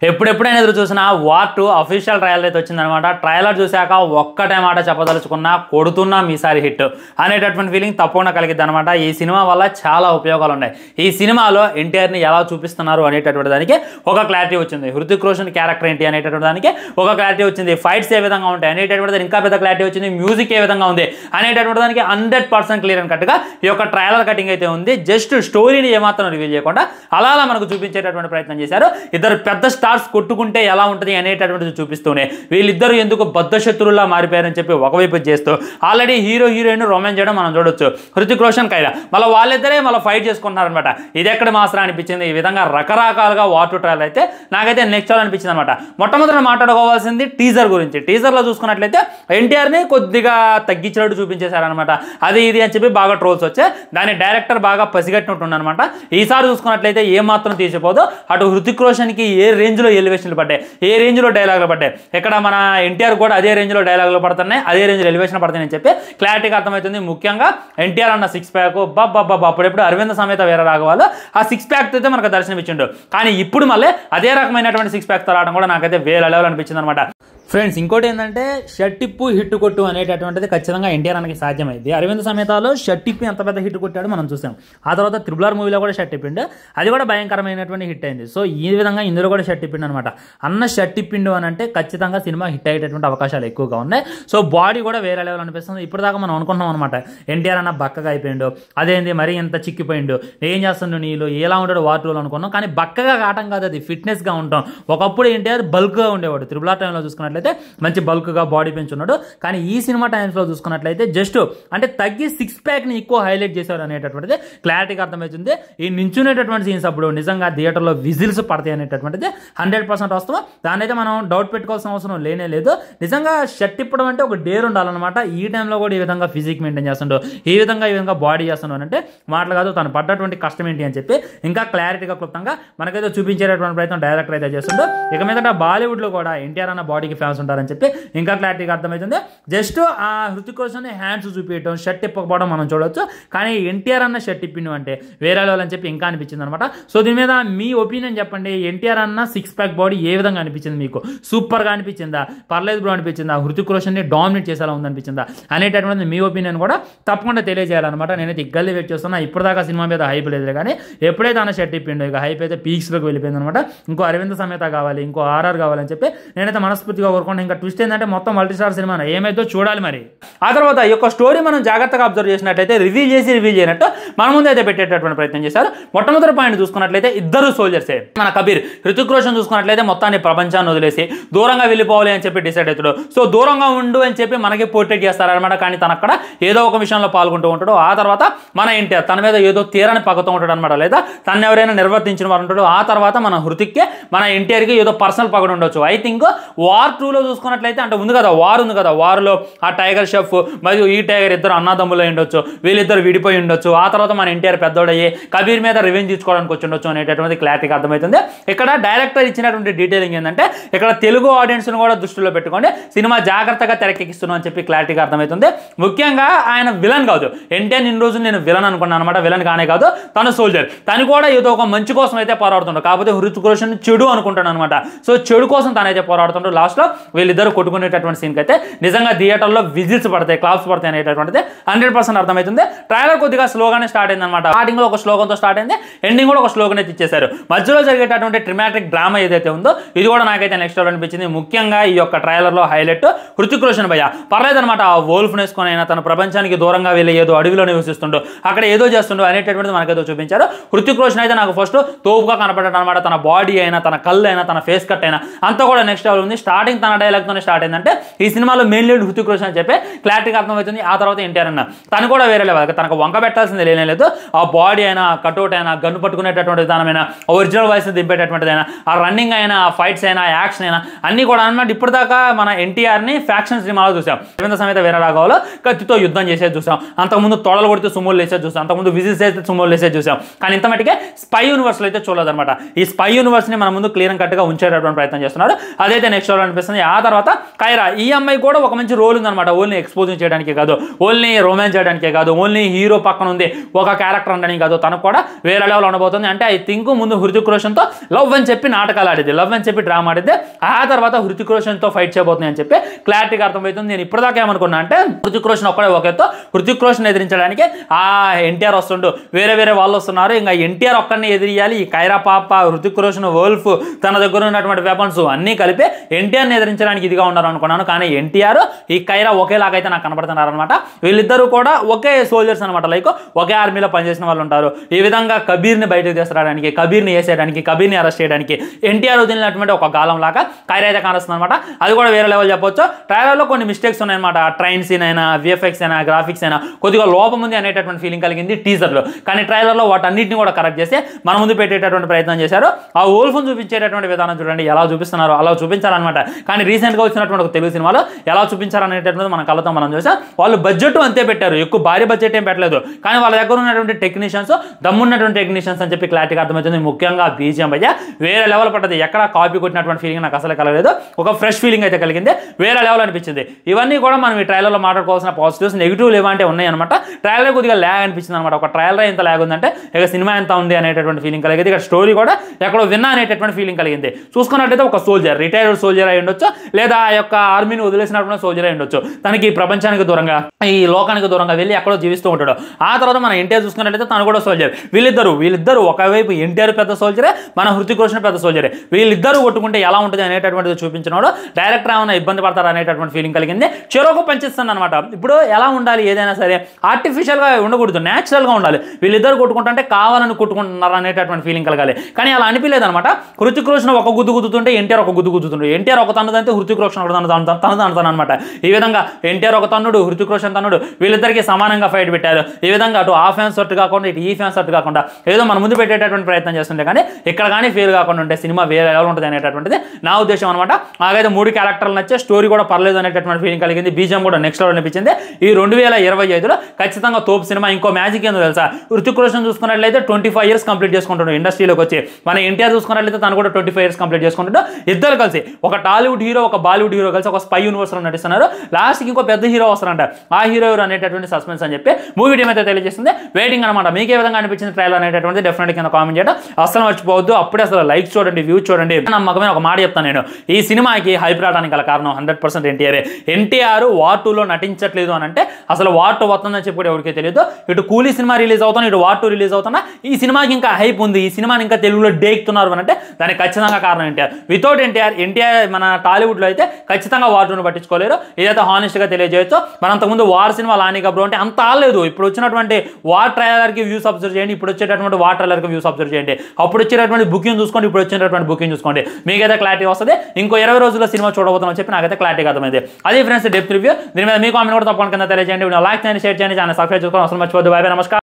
ఎప్పుడెప్పుడైనా ఎదురు చూసినా war 2 official trial అయితే వచ్చిందనమాట. ట్రయలర్ చూశాక ఒక్కటే మాట చెప్పదలుచుకున్నా, కొడుతున్నాం ఈసారి హిట్ అనేటటువంటి ఫీలింగ్ తప్పకుండా కలిగిద్ది అనమాట. ఈ సినిమా వల్ల చాలా ఉపయోగాలు ఉన్నాయి. ఈ సినిమాలో ఎన్టీఆర్ని ఎలా చూపిస్తున్నారు అనేటటువంటి దానికి ఒక క్లారిటీ వచ్చింది. హృతిక్ రోషన్ క్యారెక్టర్ ఏంటి అనేటటువంటి దానికి ఒక క్లారిటీ వచ్చింది. ఫైట్స్ ఏ విధంగా ఉంటాయి అనేటటువంటి దానికి ఇంకా పెద్ద క్లారిటీ వచ్చింది. మ్యూజిక్ ఏ విధంగా ఉంది అనేటటువంటి దానికి 100% క్లియర్ అండ్ కట్గా ఈ యొక్క ట్రయలర్ కటింగ్ అయితే ఉంది. జస్ట్ స్టోరీని ఏమాత్రం రివీల్ చేయకుండా అలా మనకు చూపించేటటువంటి ప్రయత్నం చేశారు. ఇద్దరు పెద్ద స్టార్స్ కొట్టుకుంటే ఎలా ఉంటుంది అనేటటువంటిది చూపిస్తూనే వీళ్ళిద్దరూ ఎందుకు బద్ధ శత్రువులా మారిపోయారని చెప్పి ఒకవైపు చేస్తూ ఆల్రెడీ హీరో హీరోయిన్ రొమాన్స్ చేయడం మనం చూడొచ్చు. హృతిక్ రోషన్ కైలా మళ్ళీ వాళ్ళిద్దరే మళ్ళీ ఫైట్ చేసుకుంటున్నారనమాట. ఇది ఎక్కడ మాస్టర్ అనిపించింది. ఈ విధంగా రకరకాలుగా వార్ 2 ట్రయల్ అయితే నాకైతే నెక్స్ట్ అనిపించింది అనమాట. మొట్టమొదటి మాట్లాడుకోవాల్సింది టీజర్ గురించి. టీజర్లో చూసుకున్నట్లయితే ఎన్టీఆర్ని కొద్దిగా తగ్గించినట్టు చూపించేశారనమాట. అది ఇది అని చెప్పి బాగా ట్రోల్స్ వచ్చాయి. దాని డైరెక్టర్ బాగా పసిగట్టినట్టుండనమాట. ఈసారి చూసుకున్నట్లయితే ఏమాత్రం తీసిపోదు. అటు హృతిక్ రోషన్కి ఏ రేంజ్లో ఎలివేషన్లు పడ్డాయి, ఏ రేంజ్లో డైలాగులు పడ్డాయి, ఇక్కడ మన ఎన్టీఆర్ కూడా అదే రేంజ్లో డైలాగులు పడుతున్నాయి, అదే రేంజ్లో ఎలివేషన్ పడుతున్నాయని చెప్పి క్లారిటీగా అర్థమవుతుంది. ముఖ్యంగా ఎన్టీఆర్ అన్న 6 ప్యాక్ అప్పుడెప్పుడు అరవింద సమేత వీర రాఘవాలు ఆ 6 ప్యాక్ అయితే మనకు దర్శనం ఇచ్చిండు. కానీ ఇప్పుడు మళ్ళీ అదే రకమైనటువంటి 6 ప్యాక్తో రావడం కూడా నాకైతే వేరే లెవెల్ అనిపించింది అనమాట. ఫ్రెండ్స్, ఇంకోటి ఏంటంటే షట్టిప్పు హిట్ కొట్టు అనేటటువంటిది ఖచ్చితంగా ఎన్టీఆర్ అన్నకి సాధ్యమైంది. అరవింద్ సమేతలో షట్టిప్పు ఎంత పెద్ద హిట్ కొట్టాడో మనం చూసాం. ఆ తర్వాత RRR మూవీలో కూడా షట్టిప్పిండు, అది కూడా భయంకరమైనటువంటి హిట్ అయింది. సో ఈ విధంగా ఇందులో కూడా షట్టిప్పిండు అనమాట. అన్న షట్టిప్పిండు అని అంటే ఖచ్చితంగా సినిమా హిట్ అయ్యేటటువంటి అవకాశాలు ఎక్కువగా ఉన్నాయి. సో బాడీ కూడా వేరే లెవెల్ అనిపిస్తుంది. ఇప్పుడు దాకా మనం అనుకుంటున్నాం అనమాట, ఎన్టీఆర్ అన్న బక్కగా అయిపోయిండు, అదేంది మరీ ఎంత చిక్కిపోయిండు, ఏం చేస్తుండో నీళ్ళు ఎలా ఉంటాడు వార్ 2లో అనుకున్నాం. కానీ బక్కగా కావటం కాదు, అది ఫిట్నెస్గా ఉంటాం. ఒకప్పుడు ఎన్టీఆర్ బల్క్గా ఉండేవాడు. RRR టైంలో చూసుకున్నట్లయితే మంచి బల్క్గా బాడీ పెంచున్నాడు. కానీ ఈ సినిమా టైమ్స్లో చూసుకున్నట్లయితే జస్ట్ అంటే తగ్గి 6 ప్యాక్ని ఎక్కువ హైలైట్ చేశారు అనేటటువంటిది క్లారిటీగా అర్థమవుతుంది. ఈ నించునేటటువంటి సీన్స్ అప్పుడు నిజంగా థియేటర్లో విజిల్స్ పడతాయి అనేటటువంటిది 100% వస్తాం. దాని అయితే మనం డౌట్ పెట్టుకోవాల్సిన అవసరం లేనే లేదు. నిజంగా షర్ట్ ఇప్పడం అంటే ఒక డేర్ ఉండాలన్నమాట. ఈ టైంలో కూడా ఈ విధంగా ఫిజిక్ మెయింటైన్ చేస్తుండో, ఈ విధంగా బాడీ చేస్తుండో అంటే మాటలు కాదు, తను పడ్డటువంటి కష్టం ఏంటి అని చెప్పి ఇంకా క్లారిటీగా క్లుప్తంగా మనకైతే చూపించేటటువంటి ప్రయత్నం డైరెక్టర్ అయితే చేస్తుండో. ఇక మీదట బాలీవుడ్లో కూడా ఎన్టీఆర్ అన్న బాడీకి ఫ్యాన్స్ ఉంటారని చెప్పి ఇంకా క్లారిటీగా అర్థమవుతుంది. జస్ట్ ఆ హృతిక్ రోషన్ హ్యాండ్స్ చూపించడం, షర్ట్ ఇప్పకపోవడం మనం చూడవచ్చు. కానీ ఎన్టీఆర్ అన్న షర్ట్ ఇప్పిండు అంటే వేరే లెవెల్ అని చెప్పి ఇంకా అనిపించింది అనమాట. సో దీని మీద మీ ఒపీనియన్ చెప్పండి. ఎన్టీఆర్ అన్న 6 ప్యాక్ బాడీ ఏ విధంగా అనిపించింది మీకు? సూపర్గా అనిపించిందా, పర్లేదు బ్రో అనిపించిందా, హృతిక్ రోషన్ని డామినేట్ చేసేలా ఉందనిపించిందా అనేటటువంటి మీ ఒపీనియన్ కూడా తప్పకుండా తెలియజేయాలన్నమాట. నేనైతే ఇగ్గల్లి వెయిట్ చేస్తున్నా. ఇప్పటిదాకా సినిమా మీద హైప్ లేదు, కానీ ఎప్పుడైతే అన్న షర్ట్ ఇప్పిండో ఇక హైప్ అయితే పీక్స్లోకి వెళ్ళిపోయింది అనమాట. ఇంకో అరవింద్ సమేత కావాలి, ఇంకో RRR కావాలని చెప్పి నేనైతే మనస్ఫూర్తిగా కోరుకుంటే. ఇంకా ట్విస్ట్ ఏంటంటే మొత్తం మల్టీస్టార్ సినిమా ఏమైతే చూడాలి మరి. ఆ తర్వాత ఈ యొక్క స్టోరీ మనం జాగ్రత్తగా అబ్జర్వ్ చేసినట్లయితే రివీల్ చేయనట్టు మన ముందు అయితే పెట్టేటటువంటి ప్రయత్నం చేశారు. మొట్టమొదటి పాయింట్ చూసుకున్నట్లయితే ఇద్దరు సోల్జర్సే. మన కబీర్ హృతిక్ రోషన్ చూసుకున్నట్లయితే మొత్తాన్ని ప్రపంచాన్ని వదిలేసి దూరంగా వెళ్ళిపోవాలి అని చెప్పి డిసైడ్ అవుతాడు. సో దూరంగా ఉండు అని చెప్పి మనకి పోర్ట్రేట్ చేస్తారనమాట. కానీ తను అక్కడ ఏదో ఒక విషయంలో పాల్గొంటూ ఉంటాడు. ఆ తర్వాత మన ఎన్టీఆర్ తన మీద ఏదో తీరని పగతో ఉంటాడు అనమాట, లేదా తను ఎవరైనా నిర్వర్తించిన వారు ఉంటాడు. ఆ తర్వాత మన హృతిక్కి మన ఎన్టీఆర్కి ఏదో పర్సనల్ పగడు ఉండొచ్చు. ఐ థింక్ వార్ 2లో చూసుకున్నట్లయితే అంటే ఉంది కదా వార్లో ఆ టైగర్ షెఫ్ మరియు ఈ టైగర్ ఇద్దరు అన్నదమ్ములు ఉండొచ్చు, వీళ్ళిద్దరు విడిపోయి ఉండొచ్చు. ఆ తర్వాత మన ఎన్టీఆర్ పెద్దోడయ్యి కబీర్ మీద రివెంజ్ తీసుకోవడానికి వచ్చి ఉండొచ్చు అనేటటువంటి క్లారిటీగా అర్థమవుతుంది. ఇక్కడ డైరెక్టర్ ఇచ్చినటువంటి డీటెయిలింగ్ ఏంటంటే ఇక్కడ తెలుగు ఆడియన్స్ను కూడా దృష్టిలో పెట్టుకోండి, సినిమా జాగ్రత్తగా తెరకెక్కిస్తున్నాం అని చెప్పి క్లారిటీగా అర్థమవుతుంది. ముఖ్యంగా ఆయన విలన్ కాదు. ఎన్టీఆర్ ఇన్ని రోజులు నేను విలన్ అనుకున్నాను అనమాట. విలన్ కానే కాదు, తను సోల్జర్. తను కూడా ఏదో ఒక మంచి కోసం అయితే పోరాడుతుంటాడు. కాకపోతే హృతిక్ రోషన్ చెడు అనుకుంటాడు అనమాట. సో చెడు కోసం తనైతే పోరాడుతుంటాడు. లాస్ట్లో వీళ్ళిద్దరు కొట్టుకునేటటువంటి సీన్కి అయితే నిజంగా థియేటర్లో విజిల్స్ పడతాయి, క్లాప్స్ పడతాయి అనేటటువంటిది 100% అర్థమవుతుంది. ట్రైలర్ కొద్దిగా స్లోగానే స్టార్ట్ అయింది అనమాట. స్టార్టింగ్లో ఒక స్లోగన్తో స్టార్ట్ అయింది, ఎండింగ్ కూడా ఒక స్లోగన్ అయితే ఇచ్చేశారు. మధ్యలో జరిగేటటువంటి ట్రిమాటిక్ డ్రామా ఏదైతే ఉందో ఇది కూడా నాకైతే నెక్స్ట్ లెవెల్ అనిపించింది. ముఖ్యంగా ఈ యొక్క ట్రైలర్లో హైలైట్ హృతిక్ రోషన్ భయ్య పర్లేదనమాట. ఆ వోల్ఫ్ నేసుకొని అయినా తన ప్రపంచానికి దూరంగా వెళ్ళి ఏదో అడవిలో నివసిస్తుండో, అక్కడ ఏదో చేస్తుండో అనేటటువంటిది మనకైతే చూపించారు. హృతిక్ రోషన్ అయితే నాకు ఫస్ట్ తోపుగా కనపడ్డాడు అనమాట. తన బాడీ అయినా, తన కళ్ళు అయినా, తన ఫేస్ కట్ అయినా అంతా కూడా నెక్స్ట్ లెవెల్ ఉంది. స్టార్టింగ్ తన డైలాగ్తోనే స్టార్ట్ అయిందంటే ఈ సినిమాలో మెయిన్ లీడ్ హృతిక్ రోషన్ అని చెప్పి క్లారిటీగా అర్థమవుతుంది. ఆ తర్వాత ఎన్టీఆర్ అన్న తను కూడా వేరే లెవెల్. తనకు వంక పెట్టాల్సింది లేనేలేదు. ఆ బాడీ అయినా, కట్అవుట్ అయినా, గన్ను పట్టుకునేటటువంటి విధానమైన, ఒరిజినల్ వాయిస్ దింపేటటువంటిదైనా, ఆ రన్నింగ్ అయినా, ఆ ఫైట్స్ అయినా, యాక్షన్ అయినా అన్ని కూడా అనమాట. ఇప్పటిదాకా మన ఎన్టీఆర్ని ఫ్యాక్షన్ సినిమాలో చూసాం. అరవింద సమేత వీర రాఘవలో కత్తితో యుద్ధం చేసేది చూసాం. అంతకుముందు తొడలు కొడితే సుమోలు వేసేది చూసాం. అంతకుముందు విజిల్స్ వేస్తే సుమోలు వేసేది చూసాం. కానీ ఇంత మట్టికే స్పై యూనివర్స్లో అయితే చూడలేదన్నమాట. ఈ స్పై యూనివర్స్ని మన ముందు క్లియర్ కట్గా ఉంచేటటువంటి ప్రయత్నం చేస్తున్నారు. అదైతే నెక్స్ట్ అనిపిస్తుంది. వచ్చేస్తుంది. ఆ తర్వాత కైరా, ఈ అమ్మాయి కూడా ఒక మంచి రోల్ ఉందన్నమాట. ఓన్లీ ఎక్స్పోజింగ్ చేయడానికే కాదు, ఓన్లీ రొమాన్స్ చేయడానికే కాదు, ఓన్లీ హీరో పక్కన ఉంది ఒక క్యారెక్టర్ అనడానికి కాదు, తనకు కూడా వేరే లెవెల్ ఉండబోతుంది. అంటే ఐ థింక్ ముందు హృతిక్ రోషన్తో లవ్ అని చెప్పి నాటకాలు ఆడిద్ది, లవ్ అని చెప్పి డ్రామా ఆడిద్ది. ఆ తర్వాత హృతిక్ రోషన్తో ఫైట్ చేయబోతుంది అని చెప్పి క్లారిటీగా అర్థమవుతుంది. నేను ఇప్పటిదాకా ఏమనుకున్నా అంటే హృతిక్ రోషన్ ఒక్కడే ఒకేతో హృతిక్ రోషన్ ఎదిరించడానికి ఆ ఎన్టీఆర్ వస్తుండు, వేరే వేరే వాళ్ళు వస్తున్నారు, ఇంకా ఎన్టీఆర్ ఒక్కడిని ఎదిరియాలి. ఈ కైరా పాప, హృతిక్ రోషన్, వోల్ఫ్, తన దగ్గర ఉన్నటువంటి వెపన్స్ అన్నీ కలిపి ఎన్టీఆర్ని ఎదిరించడానికి ఇదిగా ఉన్నారు అనుకున్నాను. కానీ ఎన్టీఆర్ ఈ కైరా ఒకేలాగైతే నాకు కనపడుతున్నారు అనమాట. వీళ్ళిద్దరూ కూడా ఒకే సోల్జర్స్ అనమాట, లైక్ ఒకే ఆర్మీలో పనిచేసిన వాళ్ళు ఉంటారు. ఈ విధంగా కబీర్ని బయటకు తీసుకురావడానికి, కబీర్ని వేసేయడానికి, కబీర్ని అరెస్ట్ చేయడానికి ఎన్టీఆర్ వదిలినటువంటి ఒక గాలం లాగా కైరా అయితే కానొస్తుంది అనమాట. అది కూడా వేరే లెవెల్ చెప్పొచ్చు. ట్రైలర్లో కొన్ని మిస్టేక్స్ ఉన్నాయన్నమాట. ట్రైన్ సీన్ అయినా, విఎఫ్ఎక్స్ అయినా, గ్రాఫిక్స్ అయినా కొద్దిగా లోపం ఉంది అనేటటువంటి ఫీలింగ్ కలిగింది టీజర్లో. కానీ ట్రైలర్లో వాటన్నిటిని కూడా కరెక్ట్ చేసి మన ముందు పెట్టేటటువంటి ప్రయత్నం చేశారు. ఆ వోల్ఫ్ను చూపించేటటువంటి విధానం చూడండి ఎలా చూపిస్తున్నారు, అలా చూపించాలన్నమాట. కానీ రీసెంట్గా వచ్చినటువంటి ఒక తెలుగు సినిమాలో ఎలా చూపించారనేటటువంటి మన కళ్ళతో మనం చూసాం. వాళ్ళు బడ్జెట్ అంతే పెట్టారు, ఎక్కువ భారీ బడ్జెట్ ఏం పెట్టలేదు. కానీ వాళ్ళ దగ్గర ఉన్నటువంటి టెక్నీషియన్స్, దమ్మున్నటువంటి టెక్నీషియన్స్ అని చెప్పి క్లారిటీగా అర్థమవుతుంది. ముఖ్యంగా బీజిఎం అయితే వేరే లెవెల్ పడ్డది. ఎక్కడ కాపీ కొట్టినటువంటి ఫీలింగ్ నాకు అసలు కలగలేదు. ఒక ఫ్రెష్ ఫీలింగ్ అయితే కలిగింది, వేరే లెవెల్ అనిపించింది. ఇవన్నీ కూడా మనం ఈ ట్రైలర్లో మాట్లాడుకోవాల్సిన పాజిటివ్స్, నెగిటివ్లు ఏమంటే ఉన్నాయన్నమాట. ట్రైలర్ కొద్దిగా ల్యాగ్ అనిపించింది అనమాట. ఒక ట్రైలర్ ఎంత ల్యాగ్ ఉందంటే ఇక సినిమా ఎంత ఉంది అనేటటువంటి ఫీలింగ్ కలిగింది. ఇక్కడ స్టోరీ కూడా ఎక్కడో విన్నా అనేటటువంటి ఫీలింగ్ కలిగింది. చూసుకున్నట్లయితే ఒక సోల్జర్, రిటైర్డ్ సోల్జర్ అయి ఉండొచ్చు, లేదా ఆ యొక్క ఆర్మీని వదిలేసినటువంటి సోల్జర్ అయి ఉండొచ్చు. తనకి ప్రపంచానికి దూరంగా, ఈ లోకానికి దూరంగా వెళ్ళి ఎక్కడో జీవిస్తూ ఉంటాడు. ఆ తర్వాత మన ఎన్టీఆర్ చూసుకున్నట్లయితే తను కూడా సోల్జర్. వీళ్ళిద్దరు ఒకవైపు ఎన్టీఆర్ పెద్ద సోల్జరే, మన హృతిక్ రోషన్ పెద్ద సోల్జరే. వీళ్ళిద్దరూ కొట్టుకుంటే ఎలా ఉంటుంది అనేటటువంటిది చూపించినాడు. డైరెక్టర్ ఏమైనా ఇబ్బంది పడతారు అనేటటువంటి ఫీలింగ్ కలిగింది. చెరోకు పంచిస్తాను అనమాట. ఇప్పుడు ఎలా ఉండాలి ఏదైనా సరే, ఆర్టిఫిషియల్గా ఉండకూడదు, న్యాచురల్గా ఉండాలి. వీళ్ళిద్దరు కొట్టుకుంటుంటే కావాలని కొట్టుకుంటున్నారు అనేటటువంటి ఫీలింగ్ కలగాలి. కానీ అలా అనిపించలేదు అనమాట. హృతిక్ రోషన్ ఒక గుద్దు గుద్దుతుంటే ఎన్టీఆర్ ఒక గుద్దు గుద్దుతుండే, ఎన్టీఆర్ ఒక తన్నుదంటే హృతిక్ రోషన్ ఒక తన్నుతాను అనమాట. ఈ విధంగా ఎన్టీఆర్ ఒక తన్నుడు, హృతిక్ రోషన్ తన్నుడు, వీళ్ళిద్దరికి సమానంగా ఫైట్ పెట్టారు. ఈ విధంగా అటు ఆ ఫ్యాన్స్ సర్ట్ కాకుండా, ఇటు ఈ ఫ్యాన్స్ సర్ట్ కాకుండా ఏదో మన ముందు పెట్టేటటువంటి ప్రయత్నం చేస్తుంటే కానీ ఇక్కడ కానీ ఫెయిల్ కాకుండా ఉంటే సినిమా వేరే ఎలా ఉంటుంది అనేటటువంటిది నా ఉద్దేశం అనమాట. నాకైతే 3 క్యారెక్టర్లు నచ్చే, స్టోరీ కూడా పర్లేదు అనేటటువంటి ఫీలింగ్ కలిగింది. బీజం కూడా నెక్స్ట్ లెవెల్ అనిపించింది. ఈ 2025లో ఖచ్చితంగా తోపు సినిమా. ఇంకో మ్యాజిక్ ఏందో తెలుసా, హృతిక్ రోషన్ చూసుకున్నట్లయితే 25 years కంప్లీట్ చేసుకుంటాడు ఇండస్ట్రీలోకి వచ్చి. మన ఎన్టీఆర్ చూసుకున్నట్లయితే తను కూడా 25 years కంప్లీట్ చేసుకుంటాడు. ఇద్దరు కలిసి ఒక టాలీవుడ్ హీరో, ఒక బాలీవుడ్ హీరో కలిసి ఒక స్పై యూనివర్స్లో నటిస్తున్నారు. లాస్ట్కి ఇంకో పెద్ద హీరో వస్తారంట. ఆ హీరో ఎవరు అనేటటువంటి సస్పెన్స్ అని చెప్పి మూవీ టీం అయితే తెలియజేస్తుంది. వెయిటింగ్ అనమాట. మీకు ఏ విధంగా అనిపించింది ట్రైలర్ అనేటటువంటి డెఫినెట్గా కింద కామెంట్ చేయడం అసలు మర్చిపోవద్దు. అప్పుడే అసలు లైక్ చూడండి, వ్యూ చూడండి. నమ్మకమైన ఒక మాట చెప్తాను నేను, ఈ సినిమాకి హైప్ రావడానికి గల కారణం 100% ఎన్టీఆర్. ఎన్టీఆర్ వార్ 2లో నటించట్లేదు అని అంటే అసలు వార్ 2 వస్తుందని చెప్పి కూడా ఎవరికీ తెలియదు. ఇటు కూలీ సినిమా రిలీజ్ అవుతాను, ఇటు వార్ 2 రిలీజ్ అవుతున్నా ఈ సినిమాకి ఇంకా హైప్ ఉంది. ఈ సినిమాని ఇంకా తెలుగులో డేక్తున్నారు అని అంటే దానికి ఖచ్చితంగా కారణం ఎన్టీఆర్. వితౌట్ ఎన్టీఆర్ మన టాలీవుడ్లో అయితే ఖచ్చితంగా వార్ 2ను పట్టించుకోలేరు. ఇదైతే హానెస్ట్గా తెలియజేయచ్చు. మన అంతకుముందు వార్ సినిమా లానీ కబ్రో అంటే అంత ఆలేదు. ఇప్పుడు వచ్చినటువంటి వార్ ట్రైలర్కి వ్యూస్ అబ్జర్వ్ చేయండి, ఇప్పుడు వచ్చేటటువంటి వార్ ట్రైలర్కి వ్యూస్ అబ్జర్వ్ చేయండి. అప్పుడు వచ్చేటటువంటి బుకింగ్ చూసుకోండి, ఇప్పుడు వచ్చేటటువంటి బుకింగ్ చూసుకోండి. మీకైతే క్లారిటీ వస్తుంది. ఇంకో 20 రోజుల్లో సినిమా చూడబోతున్నామని చెప్పి నాకైతే క్లారిటీగా అర్థమైంది. అదే ఫ్రెండ్స్ డెప్త్ రివ్యూ. దీని మీద మీ కామెంట్ కూడా తప్పకుండా కింద తెలియజేయండి. లైక్ చేయండి, షేర్ చేయండి, ఛానల్ సబ్స్క్రైబ్ చేసుకోవడం అసలు మర్చిపోద్దు. బై బై, నమస్కారం.